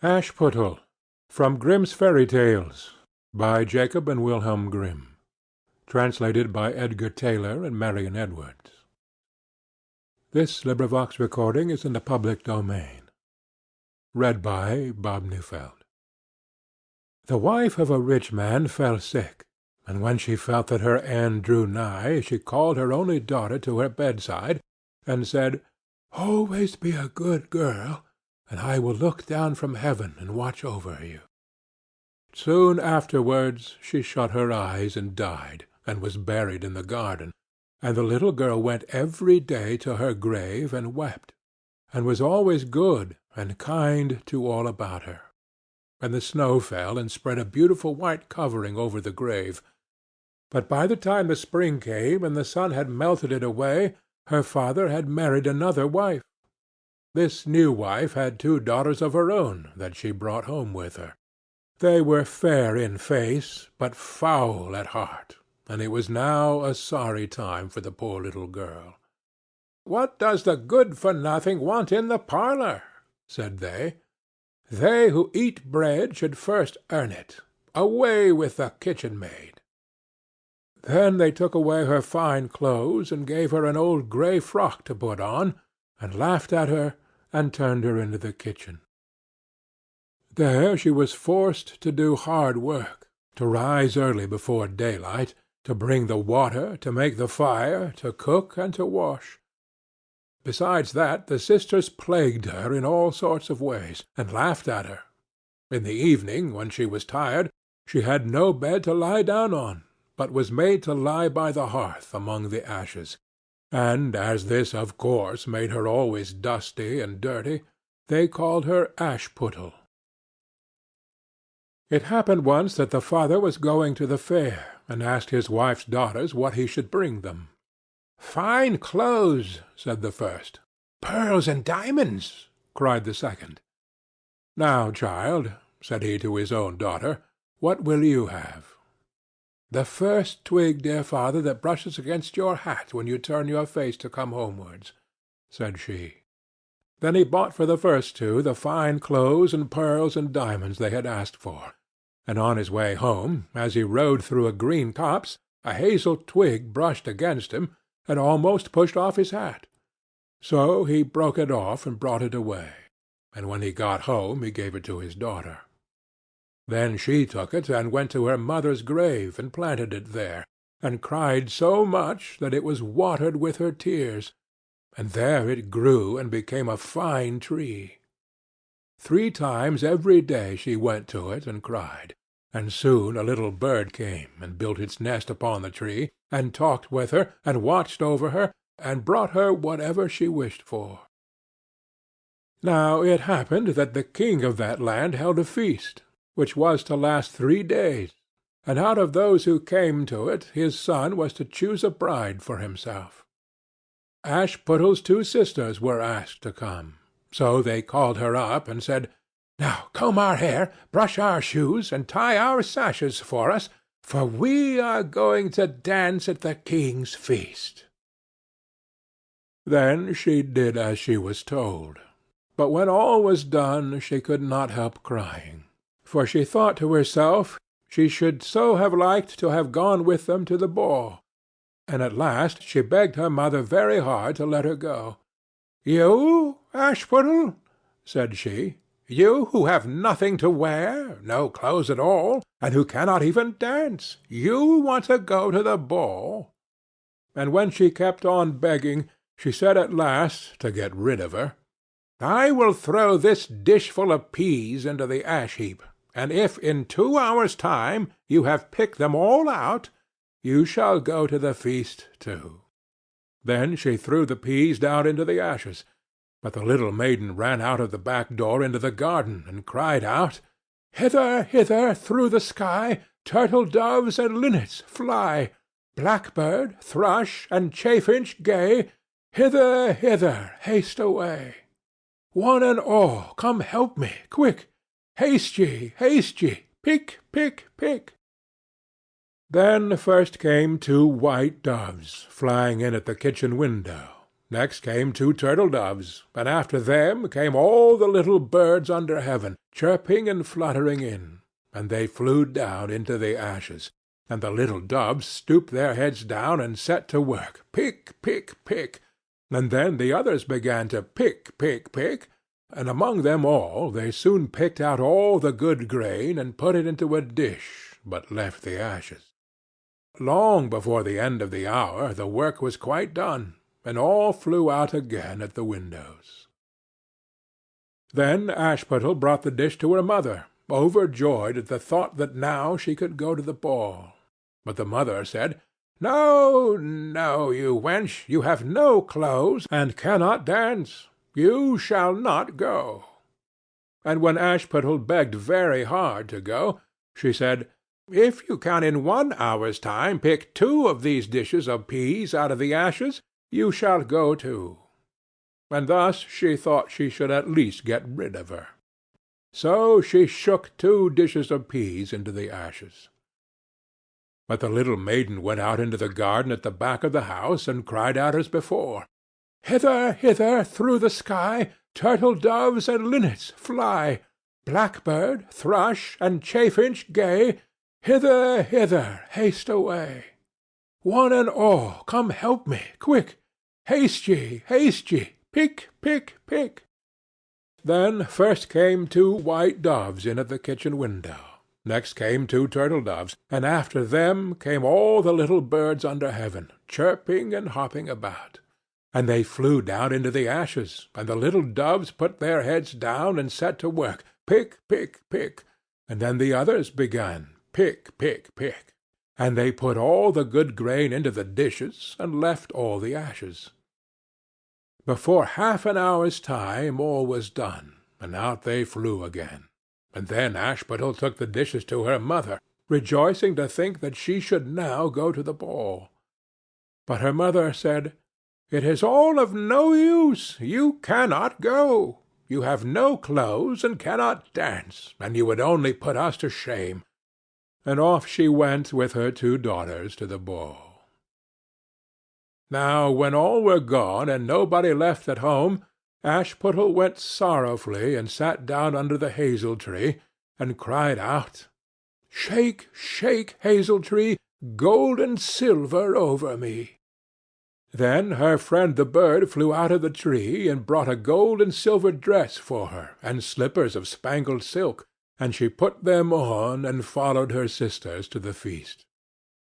Ashputtel, from Grimm's Fairy Tales, by Jacob and Wilhelm Grimm. Translated by Edgar Taylor and Marion Edwards. Recording is in the public domain. Read by Bob Neufeld. The wife of a rich man fell sick, and when she felt that her end drew nigh, she called her only daughter to her bedside, and said, "Always be a good girl, and I will look down from heaven and watch over you." Soon afterwards she shut her eyes and died, and was buried in the garden, and the little girl went every day to her grave and wept, and was always good and kind to all about her. And the snow fell and spread a beautiful white covering over the grave. But by the time the spring came and the sun had melted it away, her father had married another wife. This new wife had 2 daughters of her own that she brought home with her. They were fair in face, but foul at heart, and it was now a sorry time for the poor little girl. "What does the good-for-nothing want in the parlour?" said they. "They who eat bread should first earn it. Away with the kitchen-maid." Then they took away her fine clothes, and gave her an old grey frock to put on, and laughed at her, and turned her into the kitchen. There she was forced to do hard work, to rise early before daylight, to bring the water, to make the fire, to cook, and to wash. Besides that, the sisters plagued her in all sorts of ways, and laughed at her. In the evening, when she was tired, she had no bed to lie down on, but was made to lie by the hearth among the ashes. And as this of course made her always dusty and dirty, they called her Ashputtel. It happened once that the father was going to the fair, and asked his wife's daughters what he should bring them. "Fine clothes," said the first. "Pearls and diamonds," cried the second. "Now, child," said he to his own daughter, "what will you have?" "The first twig, dear father, that brushes against your hat when you turn your face to come homewards," said she. Then he bought for the first 2 the fine clothes and pearls and diamonds they had asked for, and on his way home, as he rode through a green copse, a hazel twig brushed against him, and almost pushed off his hat. So he broke it off and brought it away, and when he got home he gave it to his daughter. Then she took it and went to her mother's grave and planted it there, and cried so much that it was watered with her tears, and there it grew and became a fine tree. 3 times every day she went to it and cried, and soon a little bird came and built its nest upon the tree, and talked with her, and watched over her, and brought her whatever she wished for. Now it happened that the king of that land held a feast, which was to last 3 days, and out of those who came to it his son was to choose a bride for himself. Ashputtel's 2 sisters were asked to come, so they called her up and said, "Now comb our hair, brush our shoes, and tie our sashes for us, for we are going to dance at the king's feast." Then she did as she was told, but when all was done she could not help crying, for she thought to herself she should so have liked to have gone with them to the ball, and at last she begged her mother very hard to let her go. "You, Ashputtel," said she, "you who have nothing to wear, no clothes at all, and who cannot even dance, you want to go to the ball?" And when she kept on begging, she said at last, to get rid of her, "I will throw this dishful of peas into the ash-heap, and if in 2 hours' time you have picked them all out, you shall go to the feast too." Then she threw the peas down into the ashes, but the little maiden ran out of the back door into the garden, and cried out, "Hither, hither, through the sky, turtle-doves and linnets fly, blackbird, thrush, and chaffinch gay, hither, hither, haste away. One and all, come help me, quick, haste ye, pick, pick, pick." Then first came 2 white doves, flying in at the kitchen window, Next came 2 turtle-doves, and after them came all the little birds under heaven, chirping and fluttering in, and they flew down into the ashes, and the little doves stooped their heads down and set to work, pick, pick, pick, and then the others began to pick, pick, pick, and among them all they soon picked out all the good grain and put it into a dish, but left the ashes. Long before the end of the hour the work was quite done, and all flew out again at the windows. Then Ashputtel brought the dish to her mother, overjoyed at the thought that now she could go to the ball. But the mother said, "No, no, you wench, you have no clothes, and cannot dance. You shall not go." And when Ashputtel begged very hard to go, she said, "If you can in 1 hour's time pick 2 of these dishes of peas out of the ashes, you shall go too." And thus she thought she should at least get rid of her. So she shook 2 dishes of peas into the ashes. But the little maiden went out into the garden at the back of the house, and cried out as before, "Hither, hither, through the sky, turtle-doves and linnets, fly! Blackbird, thrush, and chaffinch gay, hither, hither, haste away! One and all, come help me, quick! Haste ye, pick, pick, pick!" Then first came 2 white doves in at the kitchen window. Next came 2 turtle-doves, and after them came all the little birds under heaven, chirping and hopping about. And they flew down into the ashes, and the little doves put their heads down and set to work, pick, pick, pick, and then the others began, pick, pick, pick, and they put all the good grain into the dishes, and left all the ashes. Before half an hour's time all was done, and out they flew again. And then Ashputtel took the dishes to her mother, rejoicing to think that she should now go to the ball. But her mother said, "It is all of no use. You cannot go. You have no clothes and cannot dance, and you would only put us to shame." And off she went with her 2 daughters to the ball. Now when all were gone and nobody left at home, Ashputtel went sorrowfully and sat down under the hazel-tree, and cried out, "Shake, shake, hazel-tree, gold and silver over me." Then her friend the bird flew out of the tree, and brought a gold and silver dress for her, and slippers of spangled silk, and she put them on, and followed her sisters to the feast.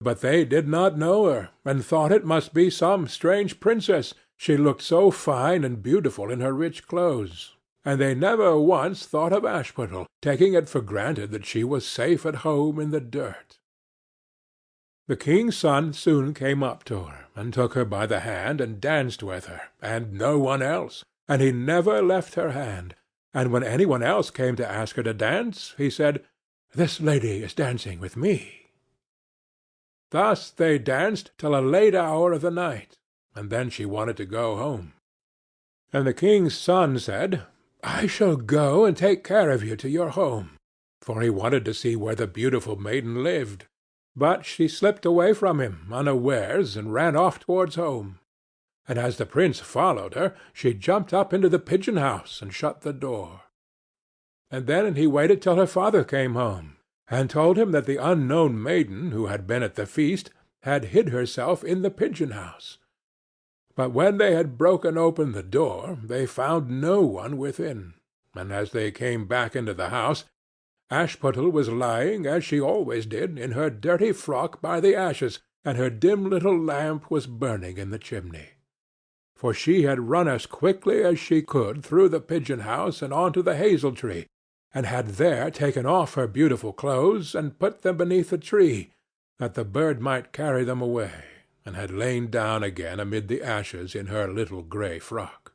But they did not know her, and thought it must be some strange princess, she looked so fine and beautiful in her rich clothes, and they never once thought of Ashputtel, taking it for granted that she was safe at home in the dirt. The king's son soon came up to her, and took her by the hand, and danced with her, and no one else, and he never left her hand, and when any one else came to ask her to dance, he said, "This lady is dancing with me." Thus they danced till a late hour of the night, and then she wanted to go home. And the king's son said, "I shall go and take care of you to your home," for he wanted to see where the beautiful maiden lived. But she slipped away from him unawares, and ran off towards home. And as the prince followed her, she jumped up into the pigeon-house and shut the door. And then he waited till her father came home, and told him that the unknown maiden, who had been at the feast, had hid herself in the pigeon-house. But when they had broken open the door, they found no one within, and as they came back into the house, Ashputtel was lying, as she always did, in her dirty frock by the ashes, and her dim little lamp was burning in the chimney. For she had run as quickly as she could through the pigeon-house and on to the hazel-tree, and had there taken off her beautiful clothes and put them beneath the tree, that the bird might carry them away, and had lain down again amid the ashes in her little grey frock.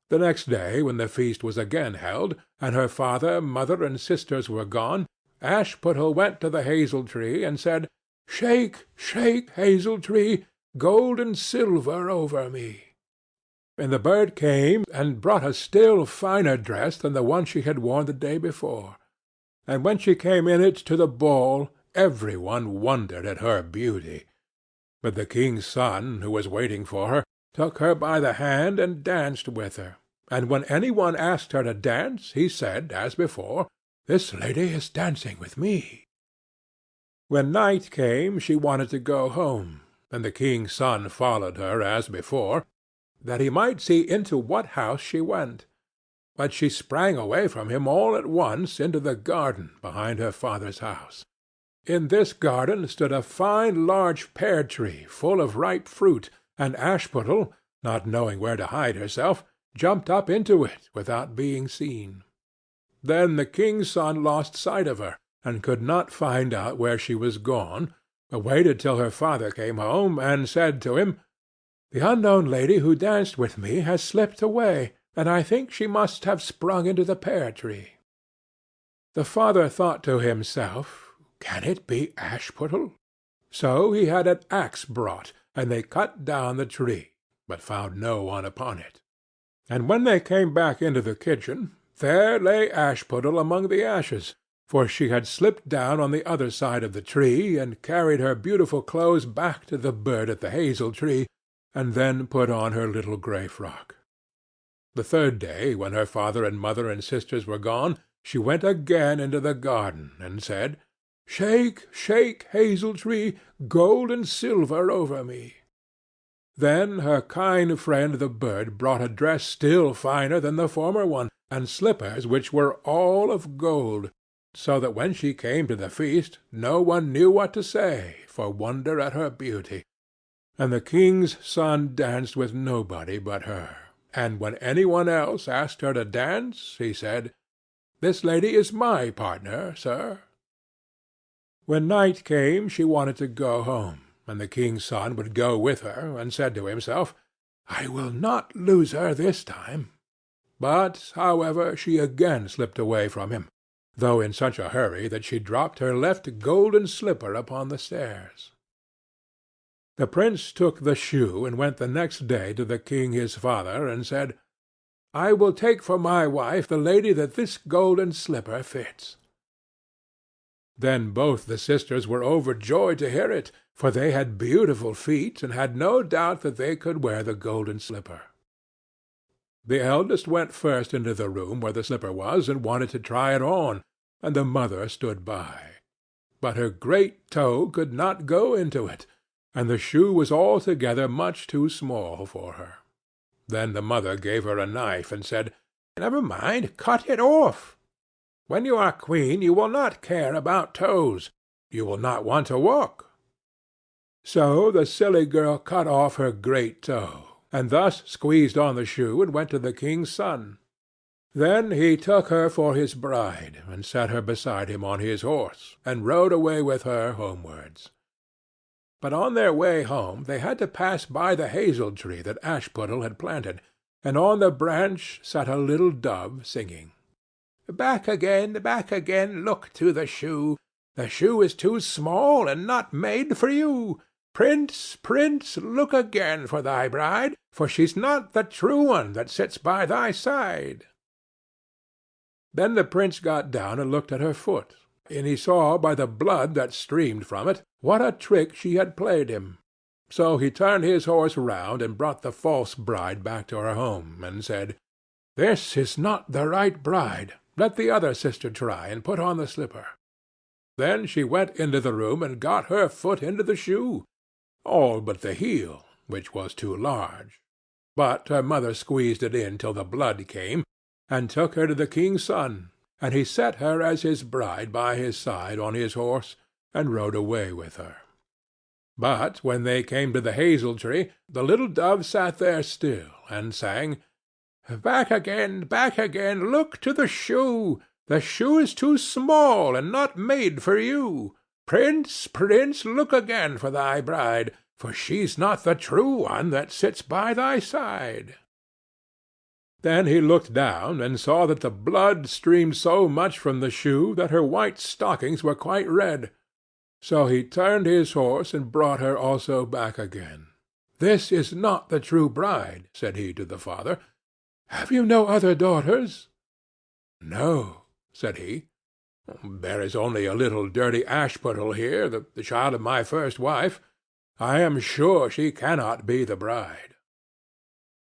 The next day, when the feast was again held, and her father, mother, and sisters were gone, Ashputtel went to the hazel-tree, and said, "Shake, shake, hazel-tree, gold and silver over me." And the bird came, and brought a still finer dress than the one she had worn the day before. And when she came in it to the ball, every one wondered at her beauty. But the king's son, who was waiting for her, took her by the hand and danced with her. And when any one asked her to dance, he said, as before, "This lady is dancing with me." When night came, she wanted to go home, and the king's son followed her as before, that he might see into what house she went. But she sprang away from him all at once into the garden behind her father's house. In this garden stood a fine large pear-tree full of ripe fruit, and Ashputtel, not knowing where to hide herself, jumped up into it without being seen. Then the king's son lost sight of her, and could not find out where she was gone, but waited till her father came home, and said to him, "The unknown lady who danced with me has slipped away, and I think she must have sprung into the pear-tree." The father thought to himself, "Can it be Ashputtel?" So he had an axe brought, and they cut down the tree, but found no one upon it. And when they came back into the kitchen, there lay Ashputtel among the ashes, for she had slipped down on the other side of the tree, and carried her beautiful clothes back to the bird at the hazel-tree, and then put on her little grey frock. The third day, when her father and mother and sisters were gone, she went again into the garden, and said, "Shake, shake, hazel-tree, gold and silver over me." Then her kind friend the bird brought a dress still finer than the former one, and slippers which were all of gold, so that when she came to the feast no one knew what to say for wonder at her beauty. And the king's son danced with nobody but her, and when any one else asked her to dance, he said, "This lady is my partner, sir." When night came she wanted to go home, and the king's son would go with her, and said to himself, "I will not lose her this time." But, however, she again slipped away from him, though in such a hurry that she dropped her left golden slipper upon the stairs. The prince took the shoe and went the next day to the king his father, and said, "I will take for my wife the lady that this golden slipper fits." Then both the sisters were overjoyed to hear it, for they had beautiful feet, and had no doubt that they could wear the golden slipper. The eldest went first into the room where the slipper was, and wanted to try it on, and the mother stood by. But her great toe could not go into it, and the shoe was altogether much too small for her. Then the mother gave her a knife, and said, "Never mind, cut it off. When you are queen you will not care about toes. You will not want to walk." So the silly girl cut off her great toe, and thus squeezed on the shoe, and went to the king's son. Then he took her for his bride, and set her beside him on his horse, and rode away with her homewards. But on their way home they had to pass by the hazel-tree that Ashputtel had planted, and on the branch sat a little dove singing. Back again, look to the shoe. The shoe is too small and not made for you. Prince, prince, look again for thy bride, for she's not the true one that sits by thy side." Then the prince got down and looked at her foot, and he saw by the blood that streamed from it what a trick she had played him. So he turned his horse round and brought the false bride back to her home, and said, "This is not the right bride. Let the other sister try, and put on the slipper." Then she went into the room and got her foot into the shoe, all but the heel, which was too large. But her mother squeezed it in till the blood came, and took her to the king's son, and he set her as his bride by his side on his horse, and rode away with her. But when they came to the hazel-tree, the little dove sat there still, and sang, back again, look to the shoe. The shoe is too small and not made for you. Prince, prince, look again for thy bride, for she's not the true one that sits by thy side." Then he looked down and saw that the blood streamed so much from the shoe that her white stockings were quite red. So he turned his horse and brought her also back again. "This is not the true bride," said he to the father. "Have you no other daughters?" "No," said he. "There is only a little dirty Ashputtel here, the child of my first wife. I am sure she cannot be the bride."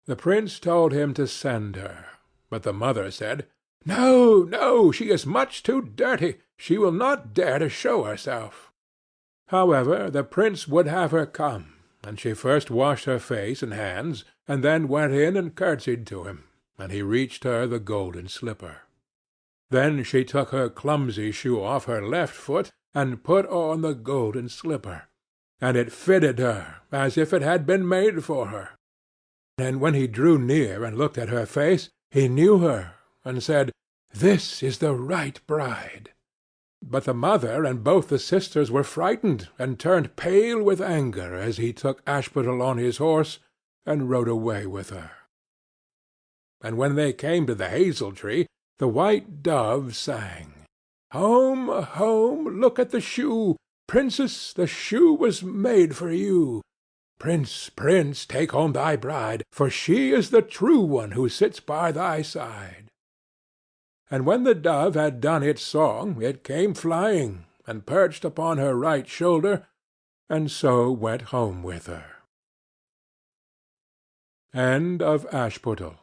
The prince told him to send her, but the mother said, "No, no, she is much too dirty. She will not dare to show herself." However, the prince would have her come, and she first washed her face and hands, and then went in and curtsied to him, and he reached her the golden slipper. Then she took her clumsy shoe off her left foot, and put on the golden slipper, and it fitted her as if it had been made for her. And when he drew near and looked at her face, he knew her, and said, "This is the right bride." But the mother and both the sisters were frightened, and turned pale with anger as he took Ashputtel on his horse and rode away with her. And when they came to the hazel tree, the white dove sang, "Home, home, look at the shoe! Princess, the shoe was made for you. Prince, prince, take home thy bride, for she is the true one who sits by thy side." And when the dove had done its song, it came flying, and perched upon her right shoulder, and so went home with her. End of Ashputtel.